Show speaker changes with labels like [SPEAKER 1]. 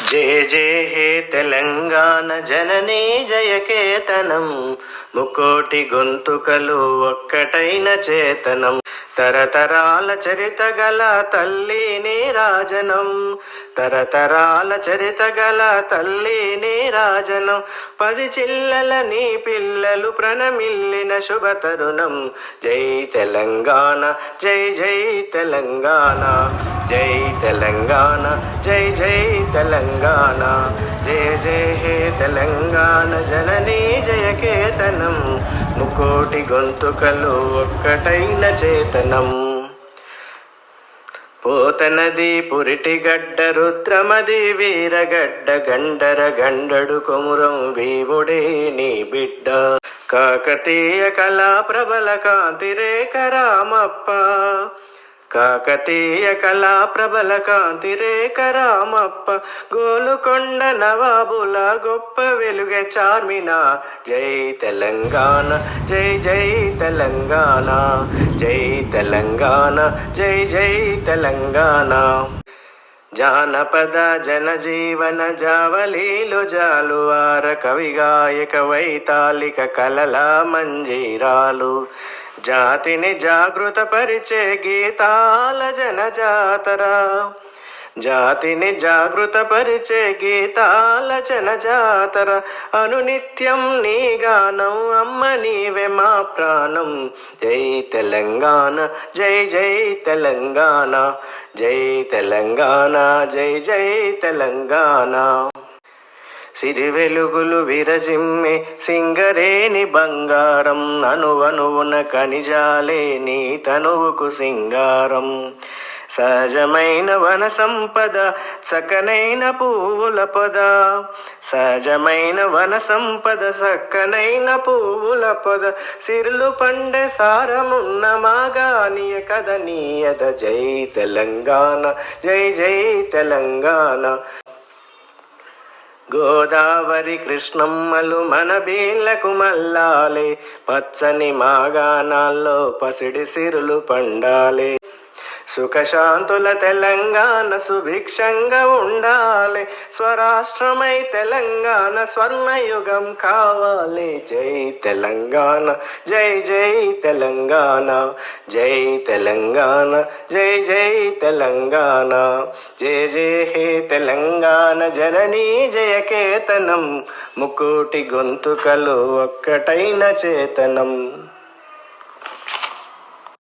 [SPEAKER 1] జయ జయ హే తెలంగాణ జననీ జయకేతనం, ముకోటి గొంతుకలు ఒక్కటైన చేతనం. తరతరాల చరిత గల తల్లి నీరాజనం, తరతరాల చరిత గల తల్లి నీరాజనం. 10 చిల్లల నీ పిల్లలు ప్రణమిల్లిన శుభ తరుణం. జై తెలంగాణ, జై జై తెలంగాణ, జై తెలంగాణ, జై జై తెలంగాణ. జయ జయ హే తెలంగాణ జననీ జయకేతనం, ముకోటి గొంతుకలు ఒక్కటైన చేతనం. పోతనది పురిటిగడ్డ రుద్రమది వీరగడ్డ, గండర గండడు కొమురం భీముడే నీ బిడ్డ. కాకతీయ కళా ప్రబల కాంతి రేఖ రామప్ప, కాకతీయ కళా ప్రబల కాంతి రేఖ రామప్ప. గోలుకొండ నవాబుల గొప్ప వెలుగె చార్మినార్. జై తెలంగాణ, జై జై తెలంగాణ, జై తెలంగాణ, జై జై తెలంగాణ. జానపద జనజీవన జావలీలు జాలువార, కవిగాయక వైతాళిక కలల మంజీరాలు. జాతిని జాగృత పరిచే గీతాల జనజాతర, జాతిని జాగృత పరిచే గీతాల జనజాతర. అనునిత్యం నీ గానం అమ్మ నీవే మా ప్రాణం. జై తెలంగాణ, జై జై తెలంగాణ, జై తెలంగాణ, జై జై తెలంగాణ. సిరి వెలుగులు విరజిమ్మే సింగరేని బంగారం, అనువనువున కనిజాలే నీ తనువుకు సింగారం. సహజమైన వన సంపద చక్కనైన పువ్వుల పొద, సహజమైన వన సంపద చక్కనైన పువ్వుల పొద. సిరులు పండే సారమున్న మాగానియ కథ నీయద. జై తెలంగాణ, జై జై తెలంగాణ. గోదావరి కృష్ణమ్మలు మన బీళ్లకు మల్లాలే, పచ్చని మాగాణాల్లో పసిడి సిరులు పండాలే. సుఖశాంతుల తెలంగాణ సుభిక్షంగా ఉండాలి, స్వరాష్ట్రమై తెలంగాణ స్వర్ణయుగం కావాలి. జై తెలంగాణ, జై జై తెలంగాణ, జై తెలంగాణ, జై జై తెలంగాణ. జయ జయ హే తెలంగాణ జననీ జయకేతనం, ముకోటి గొంతుకలు ఒక్కటైన చేతనం.